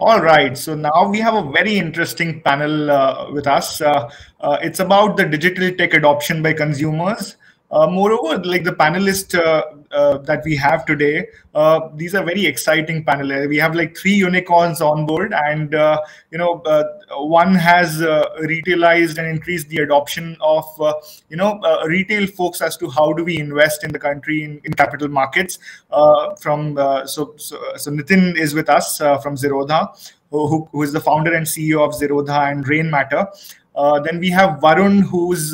All right, so now we have a very interesting panel with us. It's about the digital tech adoption by consumers. Moreover, like the panelists that we have today, these are very exciting panel. We have like three unicorns on board, and one has retailized and increased the adoption of retail folks as to how do we invest in the country in capital markets. So Nitin is with us from Zerodha, who is the founder and CEO of Zerodha and Rain Matter. Then we have Varun, who's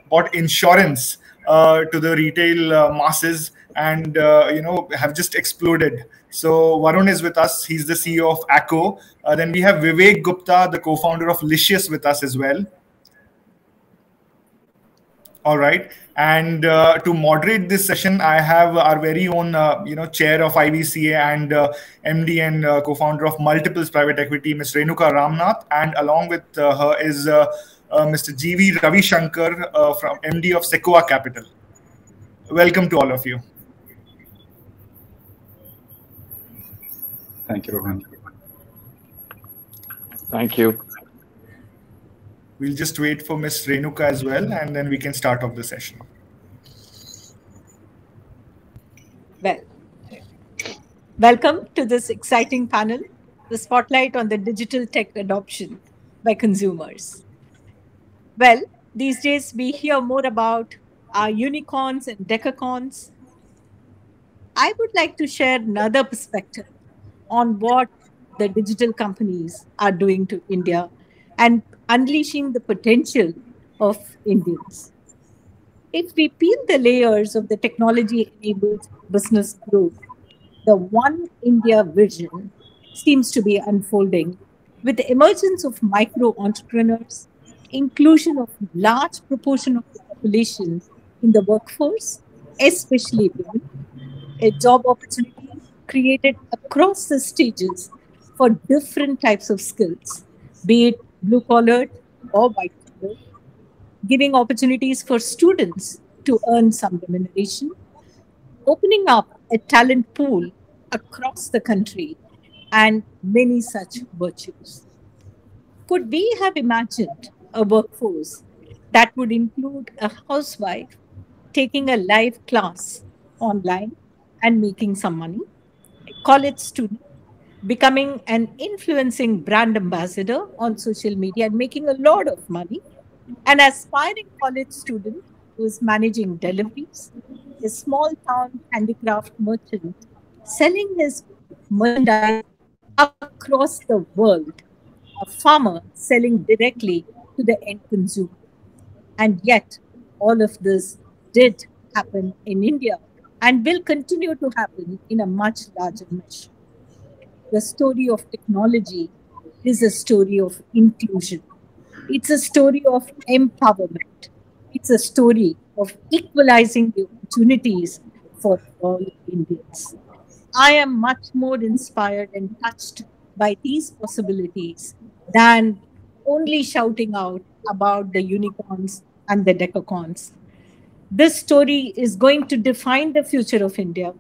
bought insurance to the retail masses and have just exploded. So Varun is with us. He's the CEO of Acko. Then we have Vivek Gupta, the co-founder of Licious, with us as well. All right. And to moderate this session, I have our very own, chair of IBCA and MD and co-founder of Multiples Private Equity, Ms. Renuka Ramnath. And along with her is Mr. G.V. Ravi Shankar, from MD of Sequoia Capital. Welcome to all of you. Thank you, Rohan. Thank you. We'll just wait for Ms. Renuka as well, and then we can start off the session. Well, welcome to this exciting panel, the spotlight on the digital tech adoption by consumers. Well, these days we hear more about our unicorns and decacorns. I would like to share another perspective on what the digital companies are doing to India and unleashing the potential of Indians. If we peel the layers of the technology-enabled business growth, the One India vision seems to be unfolding with the emergence of micro-entrepreneurs, inclusion of large proportion of the population in the workforce, especially women, a job opportunity created across the stages for different types of skills, be it blue-collared or white-collared, giving opportunities for students to earn some remuneration, opening up a talent pool across the country, and many such virtues. Could we have imagined a workforce that would include a housewife taking a live class online and making some money, a college student becoming an influencing brand ambassador on social media and making a lot of money, an aspiring college student who is managing deliveries, a small town handicraft merchant selling his merchandise across the world, a farmer selling directly to the end consumer. And yet, all of this did happen in India and will continue to happen in a much larger measure. The story of technology is a story of inclusion. It's a story of empowerment. It's a story of equalizing the opportunities for all Indians. I am much more inspired and touched by these possibilities than only shouting out about the unicorns and the decacorns. This story is going to define the future of India.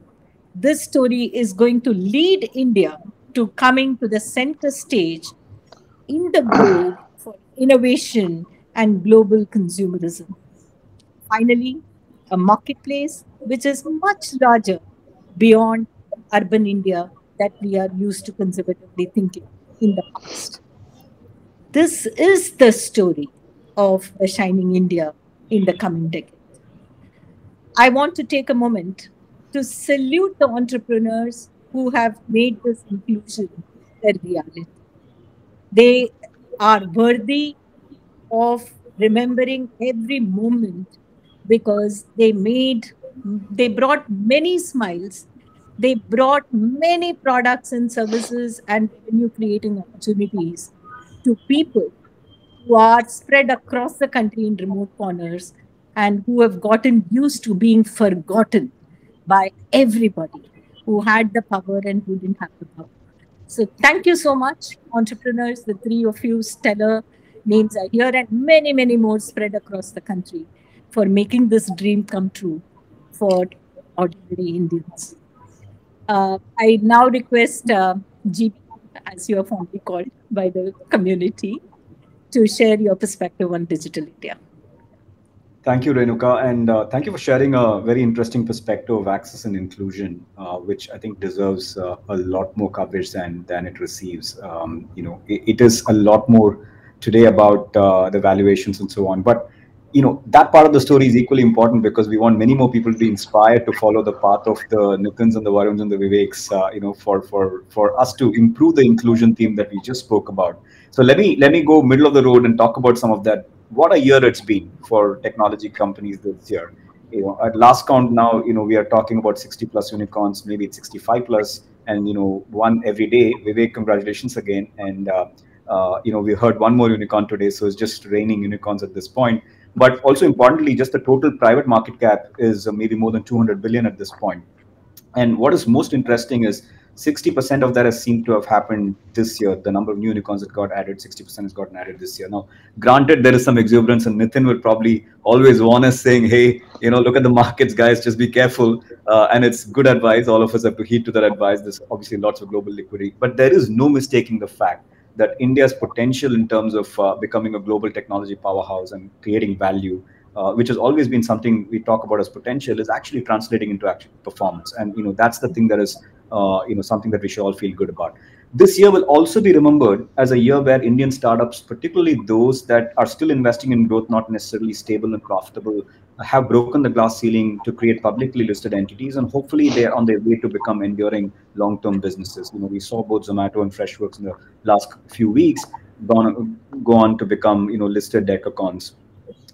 This story is going to lead India to coming to the center stage in the globe for innovation and global consumerism. Finally, a marketplace which is much larger beyond urban India that we are used to conservatively thinking in the past. This is the story of a shining India in the coming decade. I want to take a moment to salute the entrepreneurs who have made this inclusion a reality. They are worthy of remembering every moment because they brought many smiles, they brought many products and services and revenue creating opportunities to people who are spread across the country in remote corners and who have gotten used to being forgotten by everybody who had the power and who didn't have the power. So thank you so much, entrepreneurs, the three of you stellar names are here and many, many more spread across the country for making this dream come true for ordinary Indians. I now request GB as you are fondly called by the community, to share your perspective on Digital India. Thank you, Renuka, and thank you for sharing a very interesting perspective of access and inclusion, which I think deserves a lot more coverage than it receives. It is a lot more today about the valuations and so on, but that part of the story is equally important because we want many more people to be inspired to follow the path of the Nitins and the Varuns and the Viveks, for us to improve the inclusion theme that we just spoke about. So let me go middle of the road and talk about some of that. What a year it's been for technology companies this year. At last count now, we are talking about 60 plus unicorns, maybe it's 65 plus, and one every day. Vivek, congratulations again. And we heard one more unicorn today, so it's just raining unicorns at this point. But also importantly, just the total private market cap is maybe more than 200 billion at this point. And what is most interesting is 60% of that has seemed to have happened this year. The number of new unicorns that got added, 60% has gotten added this year. Now, granted, there is some exuberance, and Nitin will probably always warn us saying, hey, look at the markets, guys, just be careful. And it's good advice. All of us have to heed to that advice. There's obviously lots of global liquidity, but there is no mistaking the fact that India's potential in terms of becoming a global technology powerhouse and creating value, which has always been something we talk about as potential, is actually translating into actual performance. And that's the thing that is something that we should all feel good about. This year will also be remembered as a year where Indian startups, particularly those that are still investing in growth, not necessarily stable and profitable, have broken the glass ceiling to create publicly listed entities, and hopefully they're on their way to become enduring long-term businesses. We saw both Zomato and Freshworks in the last few weeks go on to become listed decacorns.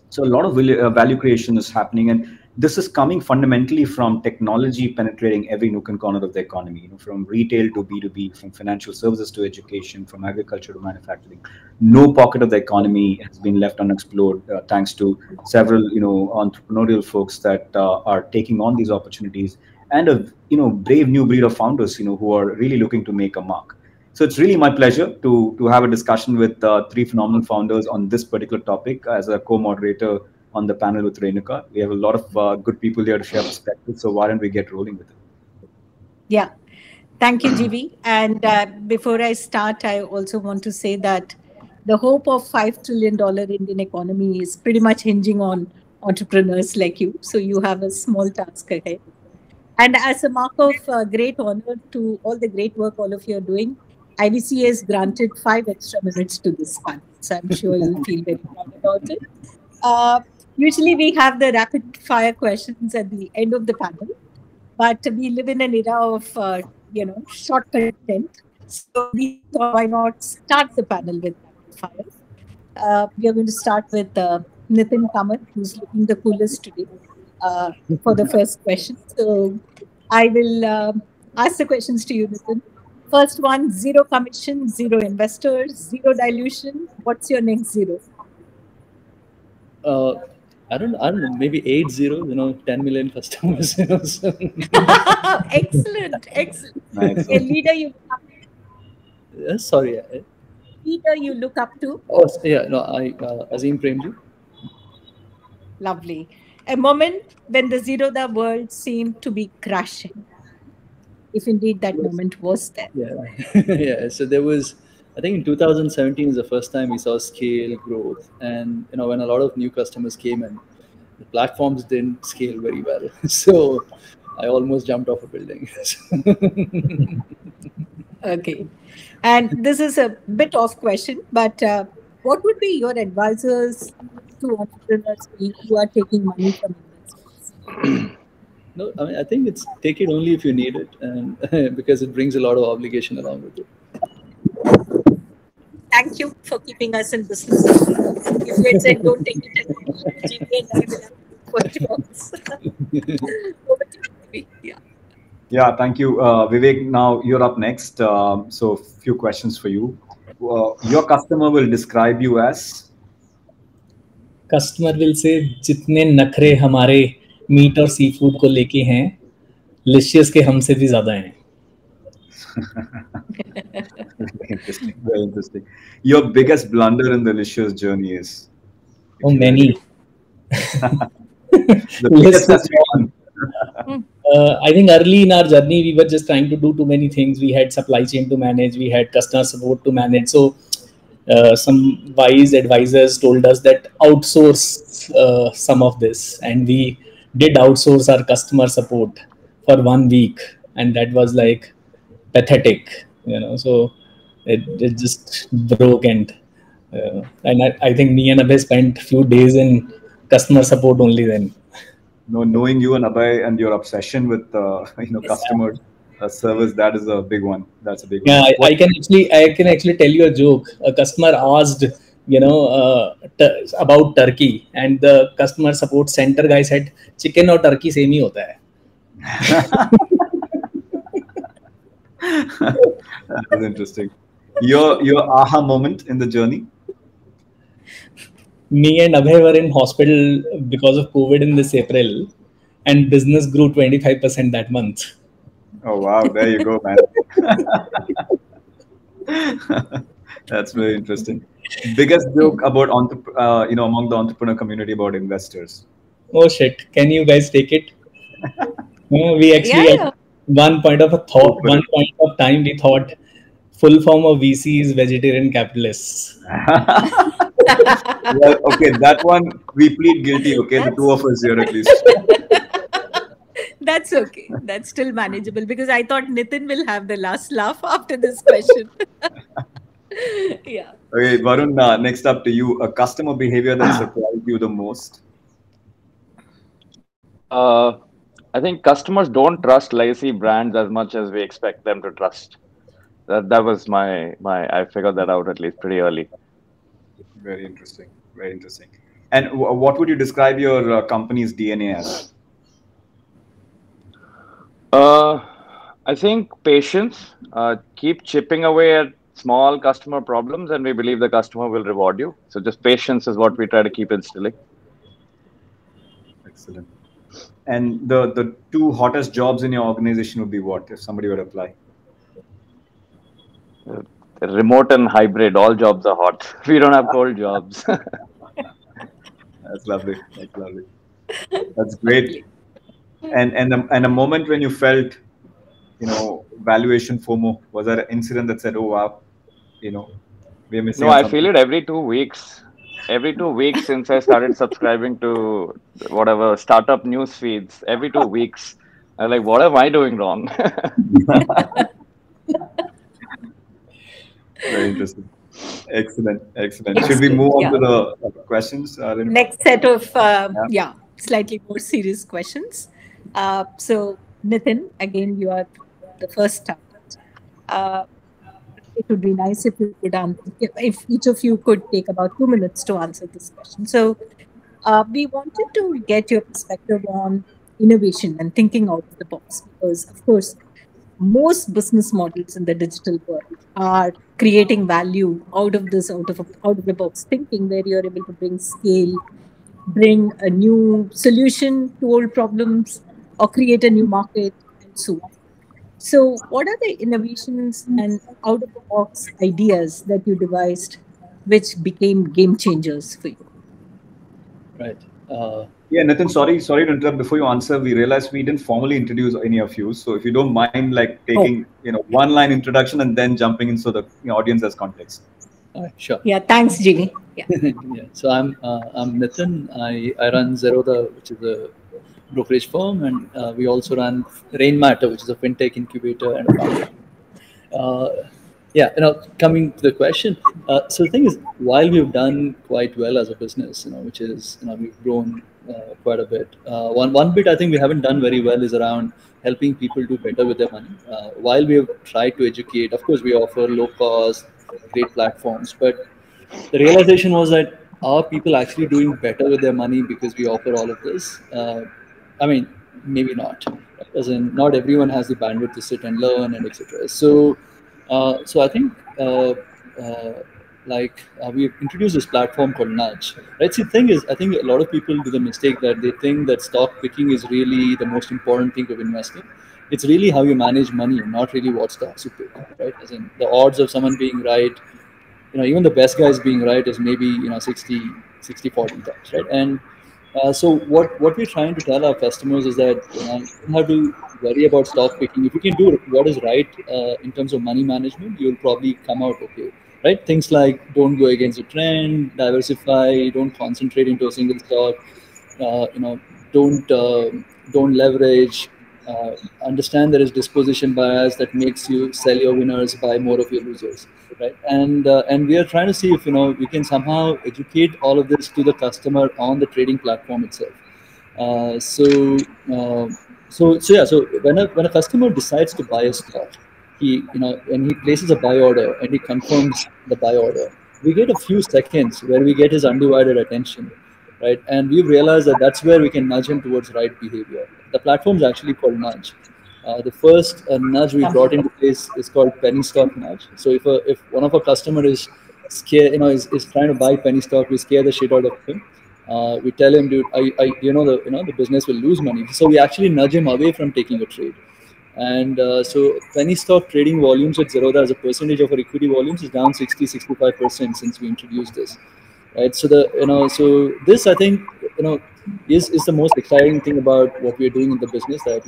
So a lot of value creation is happening, and this is coming fundamentally from technology penetrating every nook and corner of the economy, from retail to B2B, from financial services to education, from agriculture to manufacturing. No pocket of the economy has been left unexplored, thanks to several, entrepreneurial folks that are taking on these opportunities, and a, brave new breed of founders, who are really looking to make a mark. So it's really my pleasure to have a discussion with three phenomenal founders on this particular topic as a co-moderator on the panel with Renuka. We have a lot of good people here to share perspectives. So why don't we get rolling with it? Yeah. Thank you, GB. And before I start, I also want to say that the hope of $5 trillion Indian economy is pretty much hinging on entrepreneurs like you. So you have a small task ahead. And as a mark of great honor to all the great work all of you are doing, IBC has granted 5 extra minutes to this panel. So I'm sure you'll feel very proud about it. Usually we have the rapid fire questions at the end of the panel, but we live in an era of, short content. So we thought, why not start the panel with rapid fire? We are going to start with Nitin Kamath, who's looking the coolest today, for the first question. So I will ask the questions to you, Nitin. First one, zero commission, zero investors, zero dilution. What's your next zero? I don't know, maybe 80, 10 million customers. So. Excellent. Nice. A leader you look up to? Sorry. Leader you look up to? Oh, yeah, no, Azim Premji. Lovely. A moment when the Zerodha world seemed to be crashing. If indeed that moment was there. Yeah. Yeah. So there was, I think in 2017 is the first time we saw scale growth. And, when a lot of new customers came in, the platforms didn't scale very well. So I almost jumped off a building. Okay. And this is a bit off question, but what would be your advisors to entrepreneurs who are taking money from investors? No, I mean, I think it's take it only if you need it, and because it brings a lot of obligation along with it. Thank you for keeping us in business. If you had said don't take it, GB and I will have for jobs. Over to you. Yeah, thank you, Vivek. Now you're up next. So a few questions for you. Your customer will describe you as? Customer will say, जितने नखरे हमारे meet और sea food को लेके हैं, Licious के हमसे भी ज्यादा हैं. Very interesting. Your biggest blunder in the Licious journey is? Oh, many. The biggest has to be one. I think early in our journey, we were just trying to do too many things. We had supply chain to manage, we had customer support to manage. So some wise advisors told us that outsource some of this, and we did outsource our customer support for 1 week, and that was like pathetic, So it just broke, and I think me and Abhay spent few days in customer support only then. Knowing you and Abhay and your obsession with customer service, that is a big one. That's a big one. Yeah, I can actually tell you a joke. A customer asked, about turkey, and the customer support center guy said, "Chicken or turkey same ही होता है." That was interesting. Your aha moment in the journey? Me and Abhay were in hospital because of COVID in this April, and business grew 25% that month. Oh wow! There you go, man. That's very interesting. Biggest joke about among the entrepreneur community about investors. Oh shit! Can you guys take it? We actually at one point of time we thought full form of VC is vegetarian capitalists. Well, okay, that one we plead guilty. Okay, the two of us here at least. That's okay. That's still manageable because I thought Nitin will have the last laugh after this question. Yeah. Okay, Varun, next up to you. A customer behavior that surprised you the most? I think customers don't trust legacy brands as much as we expect them to trust. That was my I figured that out at least pretty early. Very interesting. Very interesting. And what would you describe your company's DNA as? I think patience. Keep chipping away at small customer problems, and we believe the customer will reward you. So just patience is what we try to keep instilling. Excellent. And the two hottest jobs in your organization would be what, if somebody would apply? Remote and hybrid, all jobs are hot. We don't have cold jobs. That's lovely. That's lovely. That's great. And a moment when you felt, valuation FOMO, was there an incident that said, "Oh wow, we're missing"? No, I feel it every 2 weeks. Every 2 weeks since I started subscribing to whatever startup news feeds, every 2 weeks, I'm like, what am I doing wrong? Very interesting. Excellent. Should we move on to the questions? Next set of slightly more serious questions. So Nitin, again, you are the first starter. It would be nice if you could if each of you could take about 2 minutes to answer this question. So we wanted to get your perspective on innovation and thinking out of the box, because of course most business models in the digital world are creating value out of the box thinking, where you're able to bring scale, bring a new solution to old problems, or create a new market, and so on. So what are the innovations and out-of-the-box ideas that you devised which became game changers for you? Right. Yeah, Nitin, sorry to interrupt. Before you answer, we realized we didn't formally introduce any of you. So if you don't mind, taking one-line introduction and then jumping in so the audience has context. Sure. Yeah, thanks, Jimmy. Yeah. So I'm Nitin. I run Zerodha, which is a brokerage firm, and we also run Rainmatter, which is a fintech incubator and a founder. Coming to the question, so the thing is, while we've done quite well as a business, which is we've grown quite a bit. One bit I think we haven't done very well is around helping people do better with their money. While we have tried to educate, of course, we offer low cost, great platforms, but the realization was that are people actually doing better with their money because we offer all of this? I mean, maybe not, as in not everyone has the bandwidth to sit and learn and etc. So I think we've introduced this platform called Nudge. Right. See, the thing is, I think a lot of people do the mistake that they think that stock picking is really the most important thing of investing. It's really how you manage money, not really what stocks you pick. Right. As in the odds of someone being right, even the best guys being right is maybe 60-40 times, right? And So what we're trying to tell our customers is that you don't have to worry about stock picking. If you can do what is right in terms of money management, you'll probably come out okay. Right? Things like don't go against the trend, diversify, don't concentrate into a single stock. You know, don't leverage. Understand there is disposition bias that makes you sell your winners, buy more of your losers, right? And we are trying to see if we can somehow educate all of this to the customer on the trading platform itself. Uh, so uh, so when a customer decides to buy a stock, when he places a buy order and he confirms the buy order, we get a few seconds where we get his undivided attention, right? And we've realized that that's where we can nudge him towards right behavior. The platform is actually called Nudge. The first nudge we brought into place is called penny stock nudge. So if one of our customer is scared, is trying to buy penny stock, we scare the shit out of him. We tell him, dude, the business will lose money. So we actually nudge him away from taking a trade. And so penny stock trading volumes at Zerodha as a percentage of our equity volumes is down 65% since we introduced this. Right. So so this, I think, is the most exciting thing about what we are doing in the business, that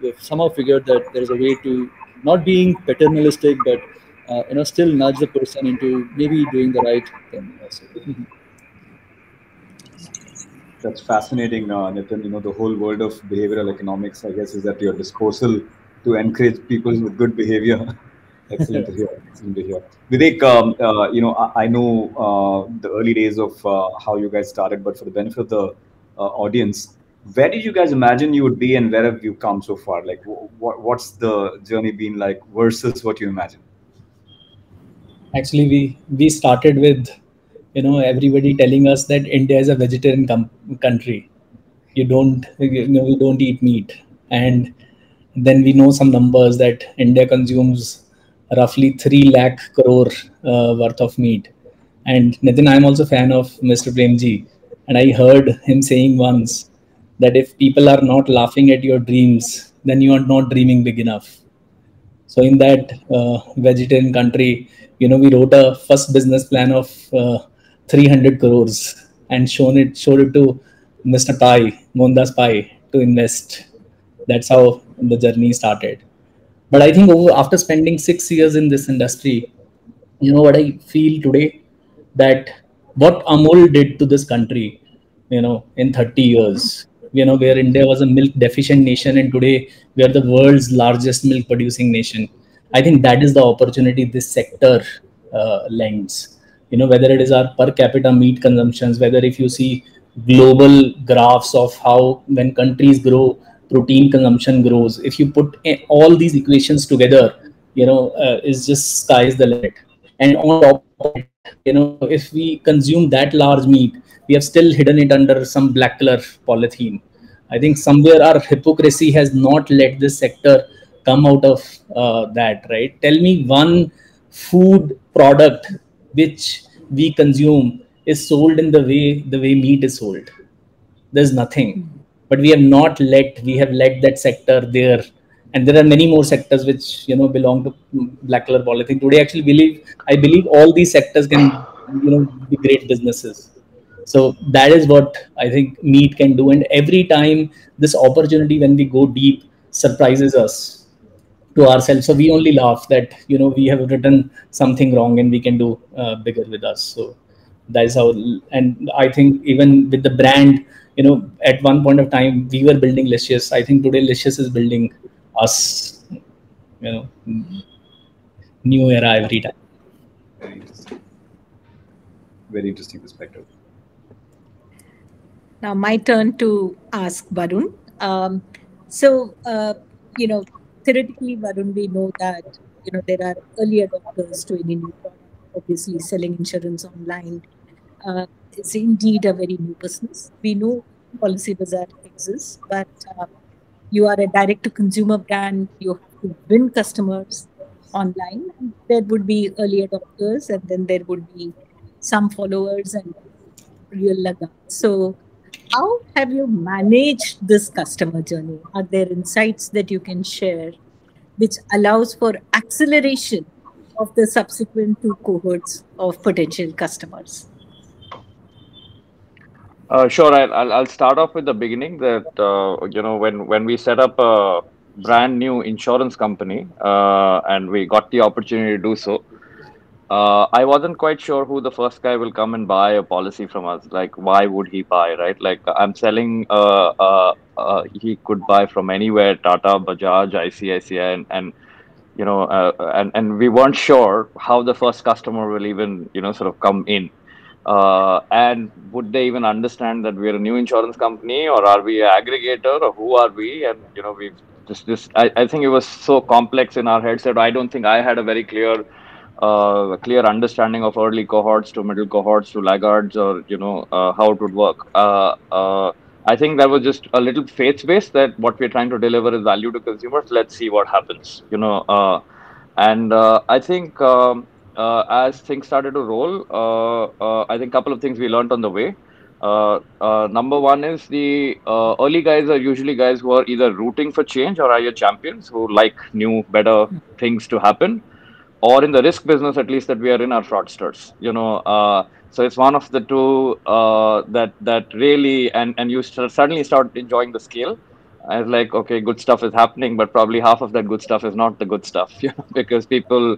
we've somehow figured that there is a way to not being paternalistic, but still nudge the person into maybe doing the right thing also. That's fascinating, Nitin. The whole world of behavioral economics, I guess, is at your disposal to encourage people with good behavior. Excellent to hear. Excellent to hear. Vivek, I know the early days of how you guys started, but for the benefit of the audience, where did you guys imagine you would be, and where have you come so far? Like, what's the journey been like versus what you imagined? Actually, we started with everybody telling us that India is a vegetarian country. We don't eat meat, and then we know some numbers that India consumes roughly 3 lakh crore worth of meat. And Nitin, I'm also a fan of Mr. Premji, and I heard him saying once that if people are not laughing at your dreams, then you are not dreaming big enough. So in that vegetarian country, we wrote a first business plan of 300 crores and showed it to Mr. Pai, Mohandas Pai, to invest. That's how the journey started. But I think after spending 6 years in this industry, what I feel today, that what Amul did to this country, in 30 years, where India was a milk deficient nation, and today we are the world's largest milk producing nation. I think that is the opportunity this sector lends. Whether it is our per capita meat consumptions, whether if you see global graphs of how when countries grow, protein consumption grows. If you put all these equations together, it's just sky's the limit. And on top of it, if we consume that large meat, we have still hidden it under some black color polythene. I think somewhere our hypocrisy has not let this sector come out of that, right? Tell me one food product which we consume is sold in the way meat is sold. There's nothing. But we have let that sector there. And there are many more sectors which belong to black color polythene. Today, I believe all these sectors can be great businesses. So that is what I think meat can do. And every time this opportunity, when we go deep, surprises us to ourselves. So we only laugh that we have written something wrong and we can do bigger with us. So that is how. And I think even with the brand, at one point of time we were building Licious. I think today Licious is building us. New era every time. Very interesting. Very interesting perspective. Now my turn to ask Varun. Theoretically, Varun, we know that there are early adopters to any new product. Obviously, selling insurance online is indeed a very new business. We know Policybazaar exists, but you are a direct-to-consumer brand. You have to win customers online. And there would be early adopters, and then there would be some followers and real lagans. So how have you managed this customer journey? Are there insights that you can share which allows for acceleration of the subsequent two cohorts of potential customers? Sure, I'll start off with the beginning that when we set up a brand new insurance company and we got the opportunity to do so, I wasn't quite sure who the first guy will come and buy a policy from us. Like, why would he buy, right? Like, I'm selling, he could buy from anywhere, Tata, Bajaj, ICICI, and we weren't sure how the first customer will even, sort of come in. And would they even understand that we're a new insurance company, or are we an aggregator, or who are we? And, we've I think it was so complex in our heads that I don't think I had a very clear understanding of early cohorts to middle cohorts to laggards, or how it would work. I think that was just a little faith-based that what we're trying to deliver is value to consumers. Let's see what happens. I think as things started to roll, I think a couple of things we learned on the way. Number one is the early guys are usually guys who are either rooting for change or are your champions who like new, better things to happen. Or in the risk business, at least that we are in, are fraudsters. So it's one of the two that really, and you suddenly start enjoying the scale. I was like, okay, good stuff is happening, but probably half of that good stuff is not the good stuff, because people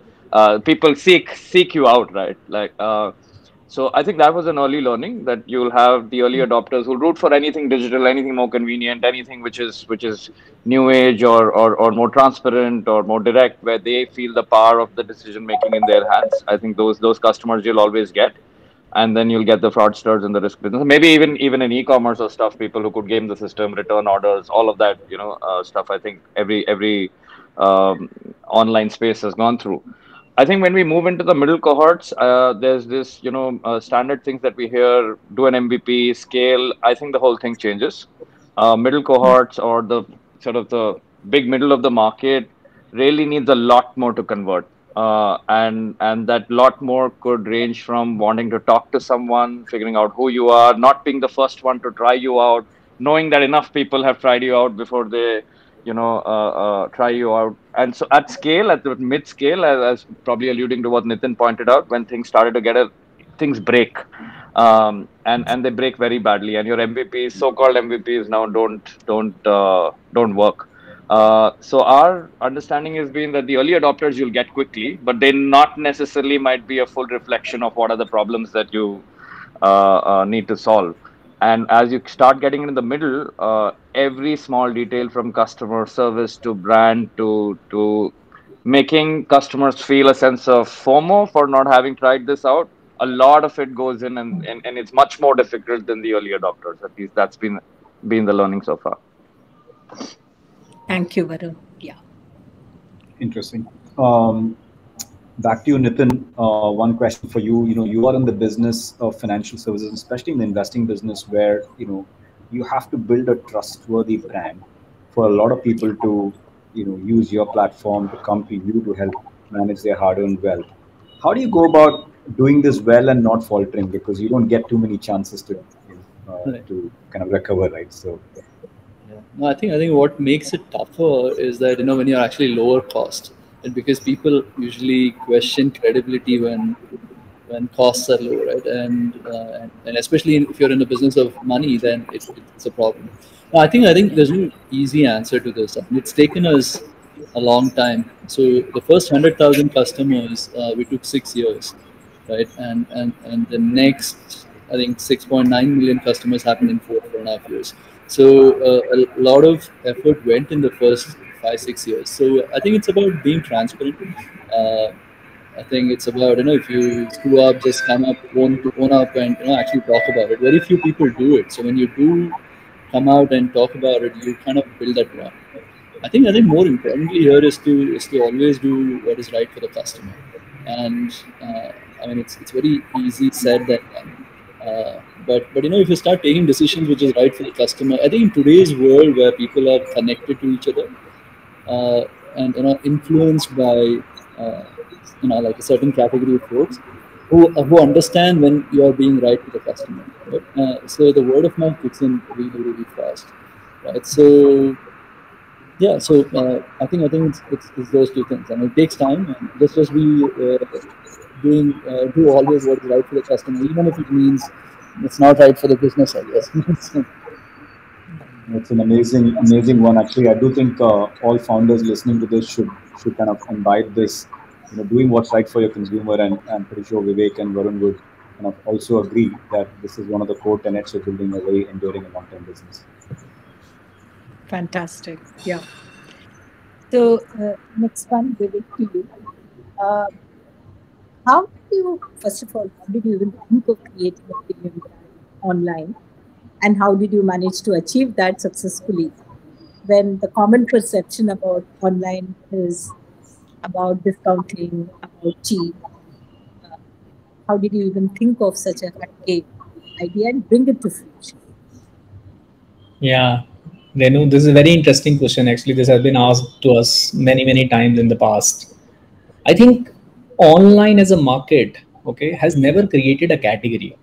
seek you out, right? Like, so I think that was an early learning, that you'll have the early adopters who root for anything digital, anything more convenient, anything which is new age or more transparent or more direct, where they feel the power of the decision making in their hands. I think those customers you'll always get. And then you'll get the fraudsters in the risk business. Maybe even in e-commerce or stuff, people who could game the system, return orders, all of that, stuff. I think every online space has gone through. I think when we move into the middle cohorts, there's this, standard things that we hear: do an MVP, scale. I think the whole thing changes. Middle cohorts, or the sort of the big middle of the market, really needs a lot more to convert. And that lot more could range from wanting to talk to someone, figuring out who you are, not being the first one to try you out, knowing that enough people have tried you out before they, try you out. And so at scale, at the mid scale, as probably alluding to what Nitin pointed out, when things started to things break, and they break very badly, and your MVPs, so-called MVPs, now don't work. So our understanding has been that the early adopters you'll get quickly, but they not necessarily might be a full reflection of what are the problems that you need to solve. And as you start getting into the middle, every small detail, from customer service to brand to making customers feel a sense of FOMO for not having tried this out, a lot of it goes in, and it's much more difficult than the early adopters. At least that's been the learning so far. Thank you, Varun. Yeah. Interesting. Back to you, Nitin. One question for you. You are in the business of financial services, especially in the investing business, where you have to build a trustworthy brand for a lot of people to use your platform, to come to you to help manage their hard-earned wealth. How do you go about doing this well and not faltering, because you don't get too many chances to to kind of recover, right? So. No, I think what makes it tougher is that when you're actually lower cost, and because people usually question credibility when costs are low, right? And especially if you're in the business of money, then it's a problem. No, I think there's no easy answer to this. I mean, it's taken us a long time. So the first 100,000 customers we took 6 years, right? And the next, I think, 6.9 million customers happened in 4.5 years. So a lot of effort went in the first 5-6 years. So I think it's about being transparent. I think it's about, if you screw up, just come up, own up, and actually talk about it. Very few people do it. So when you do come out and talk about it, you kind of build that brand. I think more importantly here is to always do what is right for the customer. And I mean, it's very easy said than done. But if you start taking decisions which is right for the customer, I think in today's world where people are connected to each other and influenced by like a certain category of folks who understand when you are being right with the customer, right? So the word of mouth kicks in really, really fast, right? So yeah, so I think it's those two things. I mean, it takes time, and just be do always what is right for the customer, even if it means it's not right for the business, I guess. It's an amazing one. Actually, I do think all founders listening to this should kind of imbibe this, doing what's right for your consumer. And I'm pretty sure Vivek and Varun would kind of also agree that this is one of the core tenets of building a very enduring and long-term business. Fantastic. Yeah. So next one, Vivek, to you. How did you, first of all, how did you even think of creating a premium brand online? And how did you manage to achieve that successfully when the common perception about online is about discounting, about cheap? How did you even think of such a high idea and bring it to fruition? Yeah, Renu, this is a very interesting question. Actually, this has been asked to us many times in the past. I think online as a market, okay, has never created a category.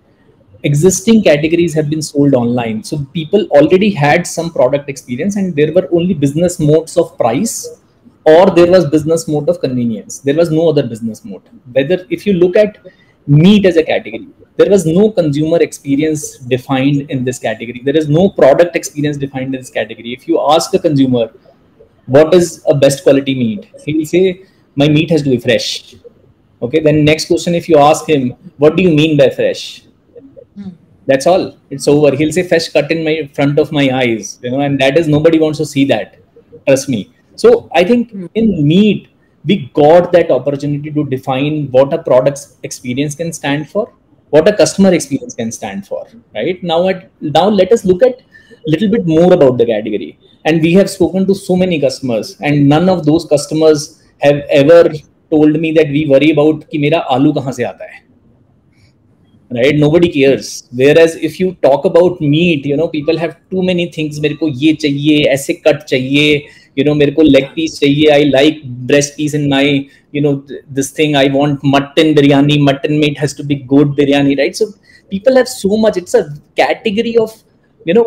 Existing categories have been sold online. So people already had some product experience and there were only business modes of price, or there was business mode of convenience. There was no other business mode. Whether if you look at meat as a category, there was no consumer experience defined in this category. There is no product experience defined in this category. If you ask a consumer, what is a best quality meat? He will say, my meat has to be fresh. Okay, then next question, if you ask him, what do you mean by fresh? That's all. It's over. He'll say fresh cut in my front of my eyes, and that is, nobody wants to see that. Trust me. So I think in meat, we got that opportunity to define what a product experience can stand for, what a customer experience can stand for. Right now, let us look at a little bit more about the category. And we have spoken to so many customers, and none of those customers have ever told me that we worry about कि मेरा आलू कहाँ से आता है. Right? Nobody cares. Whereas if you talk about meat, people have too many things. मेरे को ये चाहिए, ऐसे cut चाहिए, मेरे को leg piece चाहिए. I like breast piece in my, this thing. I want mutton biryani. Mutton meat has to be good biryani, right? So people have so much. It's a category of,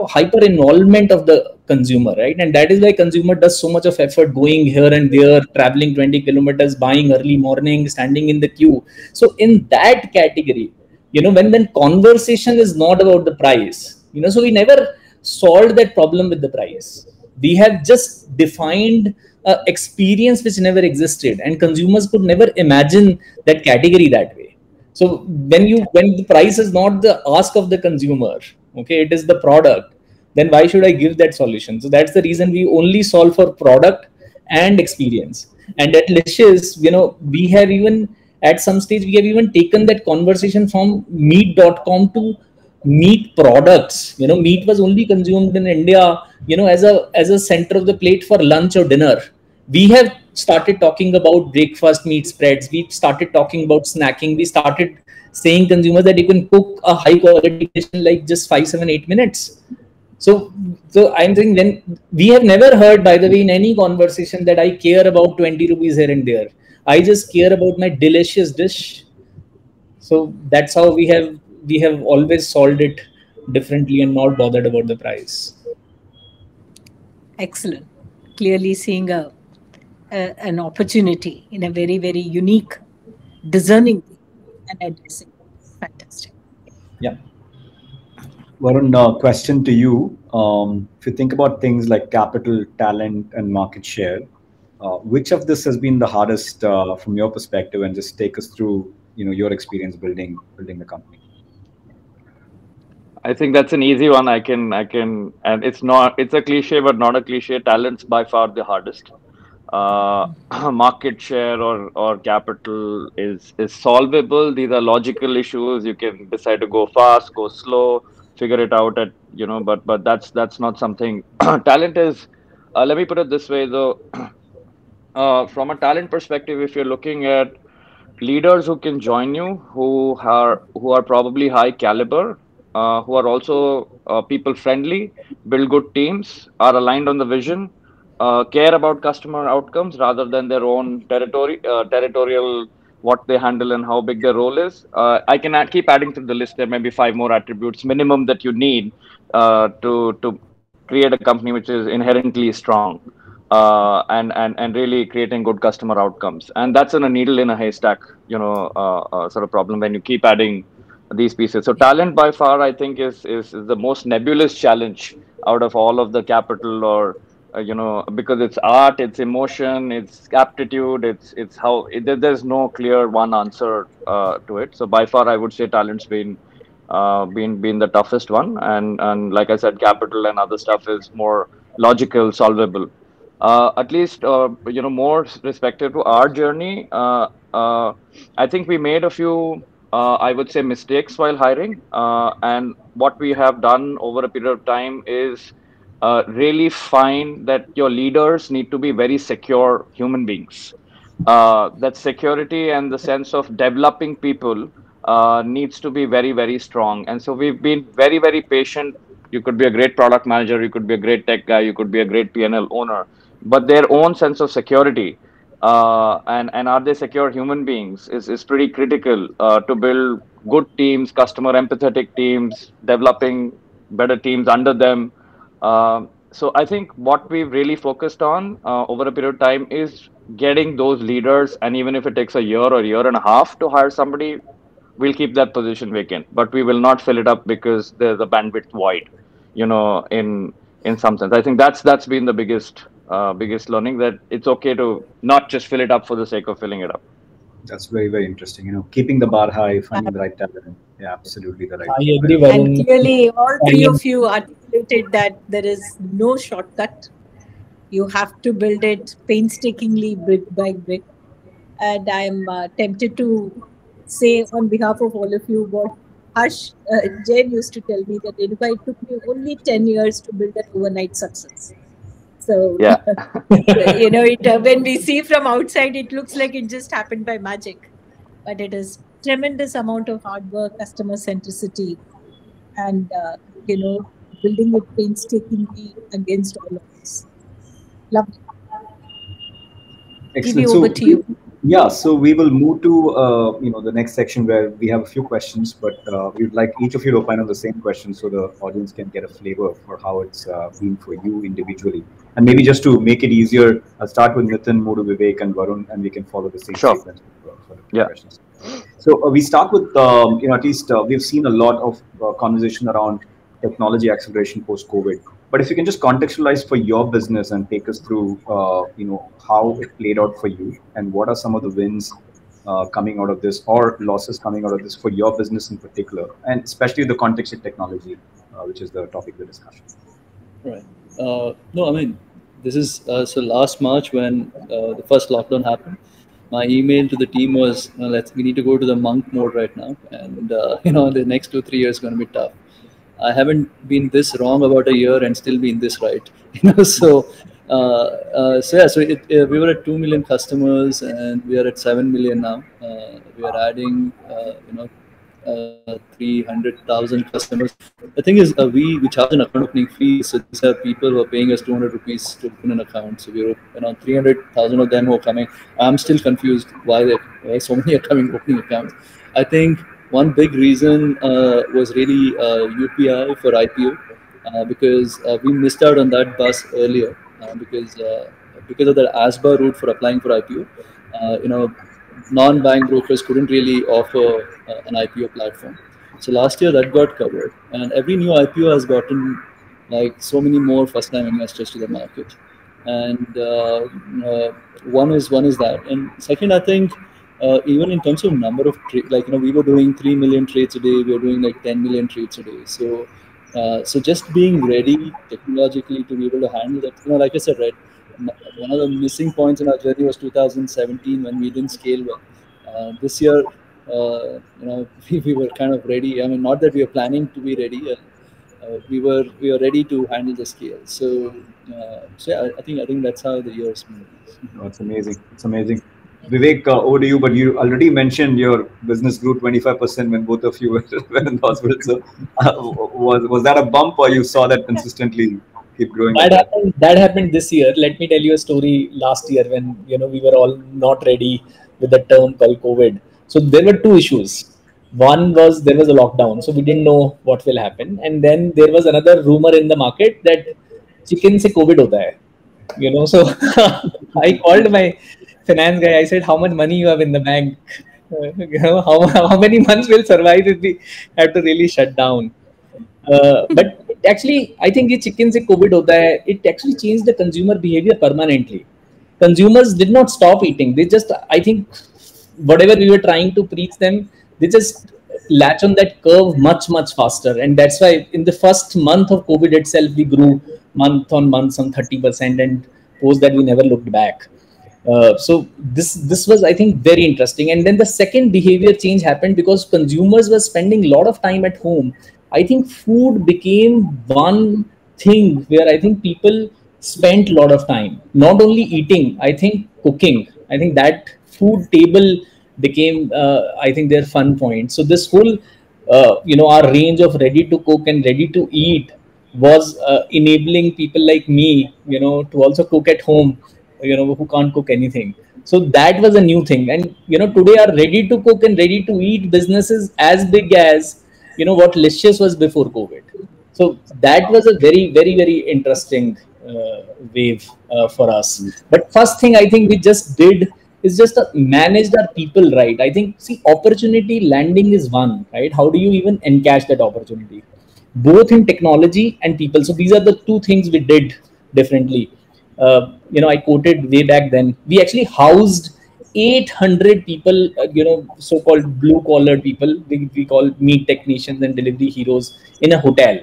hyper involvement of the consumer, right? And that is why consumer does so much of effort going here and there, traveling 20 kilometers, buying early morning, standing in the queue. So in that category, when conversation is not about the price, so we never solved that problem with the price. We have just defined an experience which never existed, and consumers could never imagine that category that way. So when the price is not the ask of the consumer, okay, it is the product, then why should I give that solution? So that's the reason we only solve for product and experience. And at Licious, we have even at some stage, we have even taken that conversation from meat.com to meat products. Meat was only consumed in India, as a center of the plate for lunch or dinner. We have started talking about breakfast meat spreads. We started talking about snacking. We started saying consumers that you can cook a high quality dish in like just 5, 7, 8 minutes. So I'm saying, then we have never heard, by the way, in any conversation that I care about 20 rupees here and there. I just care about my delicious dish. So that's how we have always solved it differently and not bothered about the price. Excellent. Clearly seeing an opportunity in a very, very unique, discerning way and addressing. Fantastic. Yeah. Varun, question to you. If you think about things like capital, talent, and market share, which of this has been the hardest from your perspective, and just take us through, your experience building the company? I think that's an easy one. I can, and it's a cliche, but not a cliche. Talent's by far the hardest. Market share or capital is solvable. These are logical issues. You can decide to go fast, go slow, figure it out but that's not something. Talent is, let me put it this way though. From a talent perspective, if you're looking at leaders who can join you, who are probably high caliber, who are also people friendly, build good teams, are aligned on the vision, care about customer outcomes rather than their own territorial, what they handle and how big their role is. I can keep adding to the list. There may be 5 more attributes minimum that you need to create a company which is inherently strong. And really creating good customer outcomes, and that's in a needle in a haystack, sort of problem when you keep adding these pieces. So talent by far, I think, is the most nebulous challenge out of all of the capital, or because it's art, it's emotion, it's aptitude, it's how there's no clear one answer to it. So by far, I would say talent's been the toughest one, and like I said, capital and other stuff is more logical, solvable. At least more respective to our journey. I think we made a few, I would say, mistakes while hiring, and what we have done over a period of time is really find that your leaders need to be very secure human beings. That security and the sense of developing people needs to be very, very strong. And so we've been very, very patient. You could be a great product manager, you could be a great tech guy, you could be a great P&L owner, but their own sense of security and are they secure human beings is pretty critical to build good teams, customer empathetic teams, developing better teams under them. So I think what we've really focused on over a period of time is getting those leaders, and even if it takes a year or a year and a half to hire somebody, we'll keep that position vacant, but we will not fill it up because there's a bandwidth void, in some sense. I think that's been the biggest learning, that it's okay to not just fill it up for the sake of filling it up. That's very, very interesting. Keeping the bar high, finding the right talent. Yeah, absolutely the right. I agree. And clearly, all three of you articulated that there is no shortcut. You have to build it painstakingly, brick by brick. And I'm tempted to say on behalf of all of you what Harsh, Jain used to tell me, that it took me only 10 years to build an overnight success. So, yeah. When we see from outside, it looks like it just happened by magic. But it is tremendous amount of hard work, customer centricity, and, building it painstakingly against all of this. Lovely. Excellent. Over to you. Yeah, so we will move to the next section where we have a few questions, but we'd like each of you to opine on the same question so the audience can get a flavor for how it's been for you individually. And maybe just to make it easier, I'll start with Nitin, move to Vivek and Varun, and we can follow the same sequence for the questions. So we start with, at least we've seen a lot of conversation around technology acceleration post-COVID. But if you can just contextualize for your business and take us through, how it played out for you, and what are some of the wins coming out of this, or losses coming out of this for your business in particular, and especially the context of technology, which is the topic of the discussion. Right. No, I mean, this is so last March when the first lockdown happened. My email to the team was, we need to go to the monk mode right now, and the next 2-3 years is going to be tough. I haven't been this wrong about a year and still been this right. So we were at 2 million customers and we are at 7 million now. We are adding 300,000 customers. The thing is, we charge an account opening fee. So these are people who are paying us 200 rupees to open an account. So we're 300,000 of them who are coming. I'm still confused why so many are coming opening accounts. I think one big reason was really UPI for IPO, because we missed out on that bus earlier because of the ASBA route for applying for IPO. Non-bank brokers couldn't really offer an IPO platform. So last year that got covered, and every new IPO has gotten so many more first-time investors to the market. And one is that, and second, I think. Even in terms of number of trades, we were doing 3 million trades a day, we were doing 10 million trades a day. So, just being ready technologically to be able to handle that. Like I said, right, one of the missing points in our journey was 2017 when we didn't scale well. This year, we were kind of ready. I mean, not that we were planning to be ready. We were ready to handle the scale. So yeah, I think that's how the year's been. Oh, it's amazing. It's amazing. Vivek, over to you, but you already mentioned your business grew 25% when both of you were in the hospital. So was that a bump, or you saw that consistently keep growing? That happened this year. Let me tell you a story last year when we were all not ready with the term called COVID. So there were two issues. One was there was a lockdown, so we didn't know what will happen. And then there was another rumor in the market that chicken se COVID hota hai. So I called my finance guy. I said, how much money you have in the bank? How many months will survive if we have to really shut down? But actually, I think ये chicken से COVID होता है. It actually changed the consumer behavior permanently. Consumers did not stop eating. They just, I think, whatever we were trying to preach them, they just latch on that curve much faster. And that's why in the first month of COVID itself, we grew month on month some 30%, and post that we never looked back. So this was, I think, very interesting. And then the second behavior change happened because consumers were spending a lot of time at home. I think food became one thing where I think people spent a lot of time, not only eating, I think cooking. I think that food table became, I think, their fun point. So this whole, our range of ready to cook and ready to eat was enabling people like me, to also cook at home, who can't cook anything. So that was a new thing. And, today our ready to cook and ready to eat business is as big as, what Licious was before COVID. So that was a very, very, very interesting wave for us. But first thing I think we just did is just managed our people right. I think, see, opportunity landing is one, right? How do you even encash that opportunity? Both in technology and people. So these are the two things we did differently. I quoted way back then, we actually housed 800 people, so-called blue-collar people, we call meat technicians and delivery heroes, in a hotel.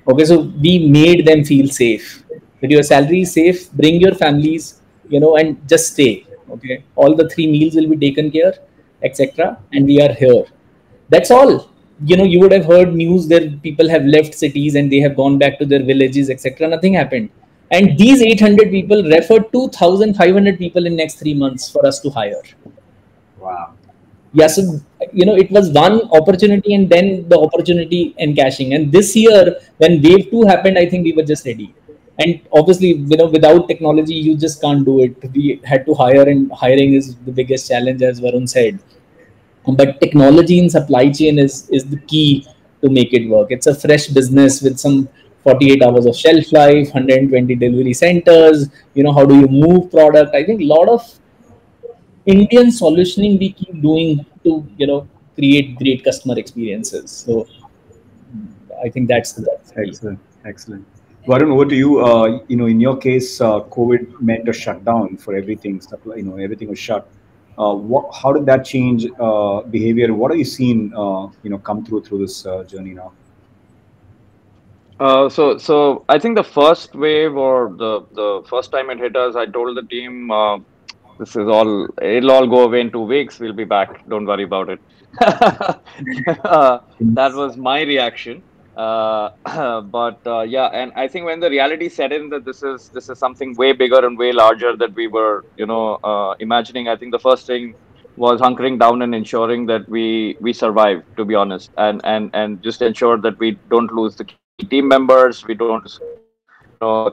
Okay, so we made them feel safe. That your salary is safe, bring your families, and just stay. Okay, all the 3 meals will be taken care, etc. And we are here. That's all. You would have heard news that people have left cities and they have gone back to their villages, etc. Nothing happened. And these 800 people referred 2,500 people in next 3 months for us to hire. Wow. Yeah, so, it was one opportunity and then the opportunity encashing. And this year, when wave 2 happened, I think we were just ready. And obviously, without technology, you just can't do it. We had to hire, and hiring is the biggest challenge, as Varun said. But technology in supply chain is the key to make it work. It's a fresh business with some 48 hours of shelf life, 120 delivery centers. How do you move product? I think a lot of Indian solutioning we keep doing to, create great customer experiences. So I think that's excellent. Varun, over to you. In your case, COVID meant a shutdown for everything. Everything was shut. How did that change behavior? What are you seeing, come through this journey now? So I think the first wave, or the first time it hit us, I told the team, it'll all go away in 2 weeks. We'll be back. Don't worry about it. That was my reaction. But yeah, and I think when the reality set in that this is something way bigger and way larger that we were, imagining, I think the first thing was hunkering down and ensuring that we survive, to be honest, and just ensure that we don't lose the team members, we don't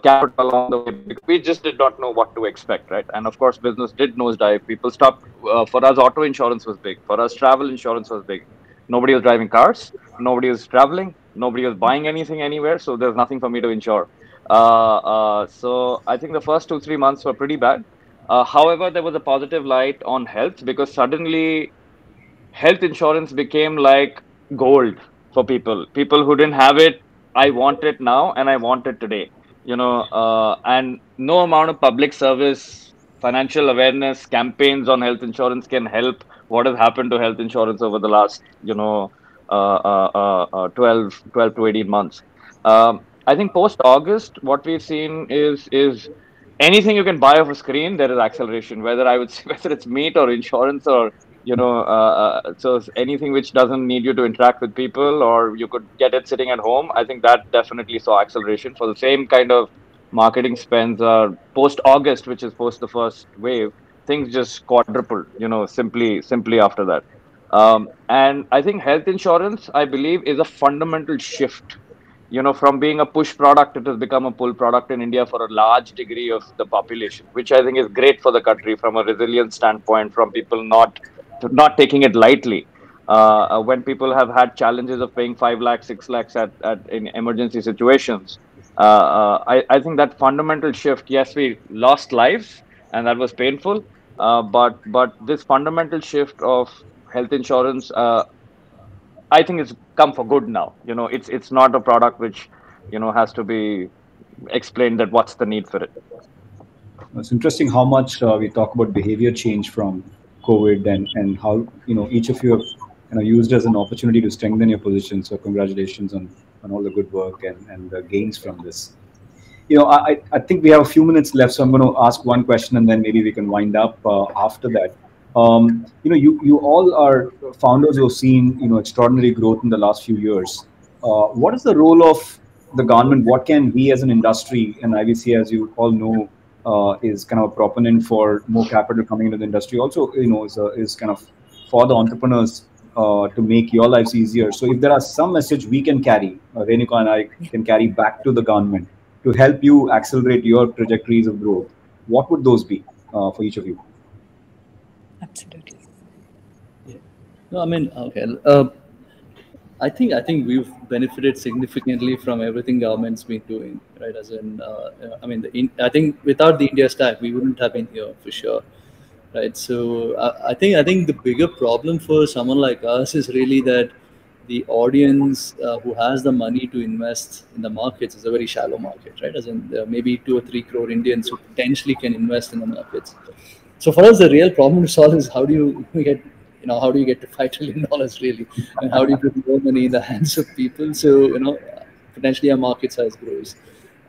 capital along the way, because we just did not know what to expect, right? And of course, business did nosedive. People stopped. For us, auto insurance was big. For us, travel insurance was big. Nobody was driving cars. Nobody was traveling. Nobody was buying anything anywhere. So there's nothing for me to insure. So I think the first 2-3 months were pretty bad. However, there was a positive light on health, because suddenly health insurance became like gold for people. People who didn't have it, I want it now and I want it today. And no amount of public service, financial awareness campaigns on health insurance can help what has happened to health insurance over the last, 12 to 18 months. I think post-August, what we've seen is anything you can buy off a screen, there is acceleration, whether it's meat or insurance or, so anything which doesn't need you to interact with people, or you could get it sitting at home. I think that definitely saw acceleration for the same kind of marketing spends. Post-August, which is post the first wave, things just quadrupled, simply after that. And I think health insurance, I believe, is a fundamental shift. From being a push product, it has become a pull product in India for a large degree of the population, which I think is great for the country from a resilience standpoint, from people not taking it lightly. When people have had challenges of paying 5 lakhs, 6 lakhs in emergency situations, I think that fundamental shift, yes, we lost lives and that was painful, but this fundamental shift of health insurance, I think it's come for good now. It's not a product which has to be explained that what's the need for it. It's interesting how much we talk about behavior change from COVID, and how each of you have used as an opportunity to strengthen your position. So congratulations on all the good work and the gains from this. I think we have a few minutes left, so I'm going to ask one question and then maybe we can wind up after that. You all are founders who have seen extraordinary growth in the last few years. What is the role of the government? What can we as an industry, and IVC, as you all know, is kind of a proponent for more capital coming into the industry. Also, is kind of for the entrepreneurs to make your lives easier. So if there are some message we can carry, Renuka and I can carry back to the government to help you accelerate your trajectories of growth, what would those be for each of you? Absolutely. Yeah. No, I mean, okay. I think we've benefited significantly from everything government's been doing, right? As in, I mean, I think without the India Stack, we wouldn't have been here for sure, right? So I think the bigger problem for someone like us is really that the audience who has the money to invest in the markets is a very shallow market, right? As in, maybe 2 or 3 crore Indians who potentially can invest in the markets. So for us, the real problem to solve is how do you get how do you get to $5 trillion really? And how do you put more money in the hands of people? So, potentially our market size grows.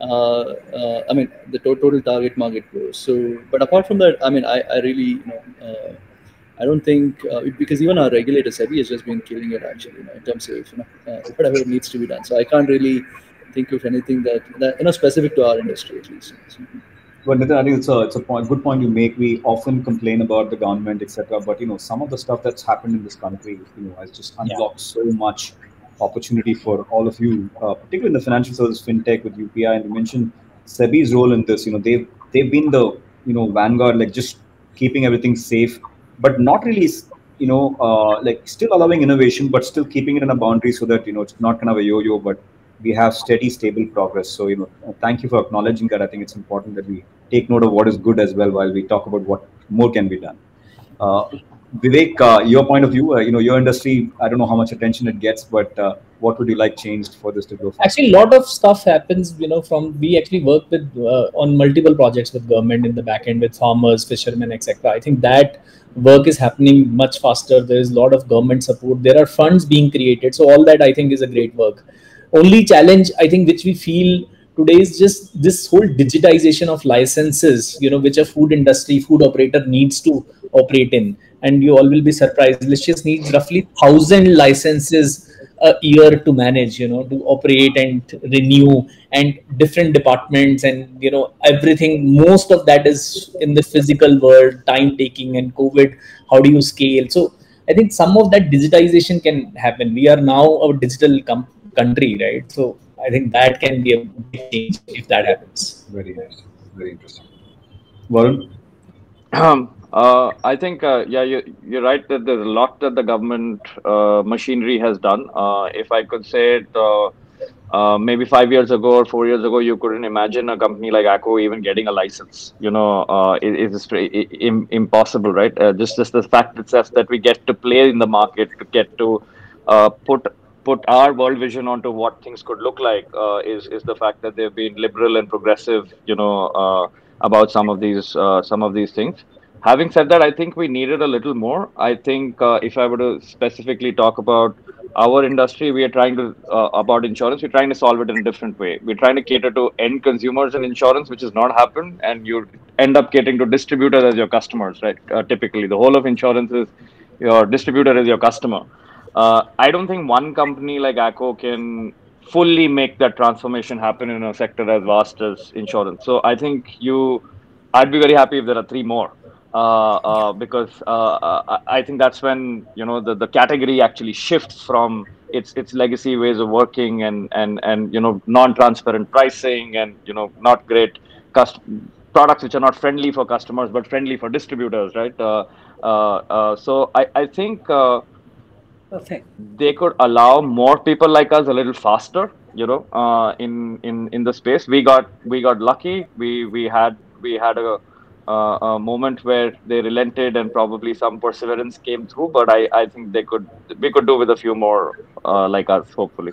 I mean, the total target market grows. So, but apart from that, I mean, I really, I don't think, because even our regulator, SEBI, has just been killing it actually, in terms of, whatever needs to be done. So I can't really think of anything that specific to our industry at least. Well, Nitin, I think it's a good point you make. We often complain about the government, etc. But some of the stuff that's happened in this country, has just unlocked so much opportunity for all of you, particularly in the financial service, fintech with UPI. And you mentioned SEBI's role in this. They've been the vanguard, like just keeping everything safe, but not really, like still allowing innovation, but still keeping it in a boundary so that it's not kind of a yo-yo, but we have steady, stable progress. So, thank you for acknowledging that. I think it's important that we take note of what is good as well while we talk about what more can be done. Vivek, your point of view, your industry, I don't know how much attention it gets, but what would you like changed for this to go forward? Actually, a lot of stuff happens, we actually work with on multiple projects with government in the back end, with farmers, fishermen, etc. I think that work is happening much faster. There is a lot of government support. There are funds being created. So all that I think is a great work. Only challenge, I think, which we feel today is just this whole digitization of licenses, which a food operator needs to operate in. And you all will be surprised. Licious needs roughly 1,000 licenses a year to manage, to operate and renew, and different departments and, everything. Most of that is in the physical world, time taking, and COVID. How do you scale? So I think some of that digitization can happen. We are now a digital country, right? So I think that can be a big change if that happens. Very nice, very interesting. Varun? I think you're right that there's a lot that the government machinery has done. If I could say it, maybe 5 years ago or 4 years ago, you couldn't imagine a company like Acko even getting a license. It is impossible, right? Just the fact itself that we get to play in the market, to get to put our world vision onto what things could look like, is the fact that they've been liberal and progressive, about some of these things. Having said that, I think we needed a little more. I think if I were to specifically talk about our industry, we are trying to about insurance. We're trying to solve it in a different way. We're trying to cater to end consumers in insurance, which has not happened, and you end up catering to distributors as your customers, right? Typically, the whole of insurance is your distributor is your customer. I don't think one company like Acko can fully make that transformation happen in a sector as vast as insurance. So I think I'd be very happy if there are 3 more, because I think that's when the category actually shifts from its legacy ways of working and non-transparent pricing and not great products which are not friendly for customers but friendly for distributors, right? So I think. Perfect. They could allow more people like us a little faster, in the space. We got lucky. We had a a moment where they relented and probably some perseverance came through. But I think we could do with a few more like us, hopefully.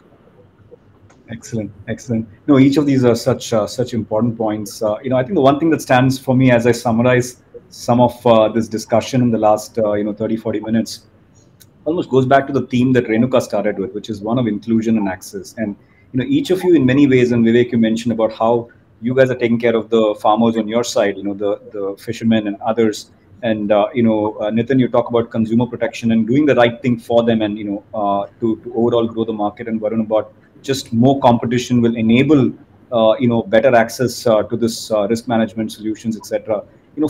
Excellent, excellent. No, each of these are such important points. I think the one thing that stands for me as I summarize some of this discussion in the last 30, 40 minutes almost goes back to the theme that Renuka started with, which is one of inclusion and access. And each of you in many ways, and Vivek, you mentioned about how you guys are taking care of the farmers on your side, the fishermen and others. And Nitin, you talk about consumer protection and doing the right thing for them, and to overall grow the market. And Varun about just more competition will enable better access to this risk management solutions, etc.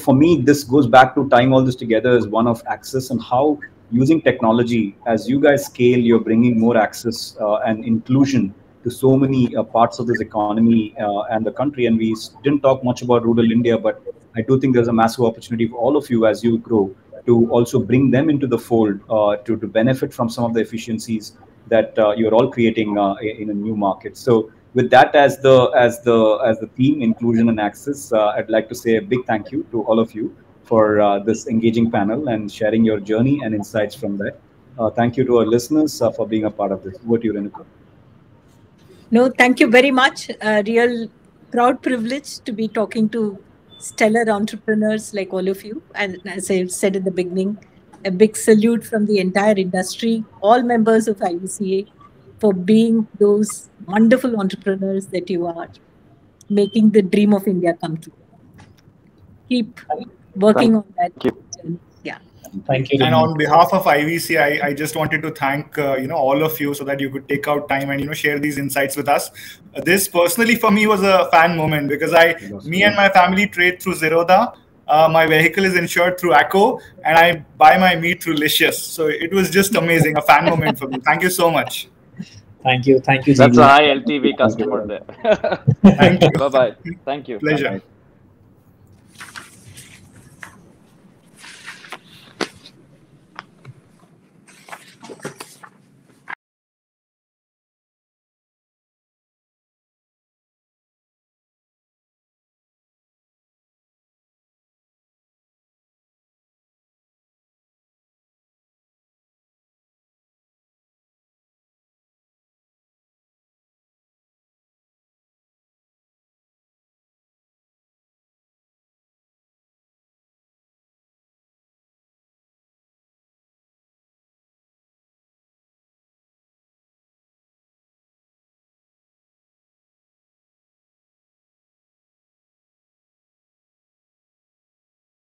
For me, this goes back to tying all this together as one of access and how using technology as you guys scale, you're bringing more access and inclusion to so many parts of this economy and the country. And we didn't talk much about rural India, but I do think there's a massive opportunity for all of you as you grow to also bring them into the fold to benefit from some of the efficiencies that you're all creating in a new market. So with that as the theme, inclusion and access, I'd like to say a big thank you to all of you for this engaging panel and sharing your journey and insights from that. Thank you to our listeners for being a part of this. Over to you, Renuka. No, thank you very much. A real proud privilege to be talking to stellar entrepreneurs like all of you. And as I said in the beginning, a big salute from the entire industry, all members of IVCA, for being those wonderful entrepreneurs that you are, making the dream of India come true. Keep working on that. Yeah. Thank you. And on behalf of IVCA, I just wanted to thank all of you so that you could take out time and share these insights with us. This personally for me was a fan moment because me and my family trade through Zerodha. My vehicle is insured through ACO, and I buy my meat through Licious. So it was just amazing, a fan moment for me. Thank you so much. Thank you. That's a high LTV customer there. Thank you. Bye-bye. Thank you. Pleasure.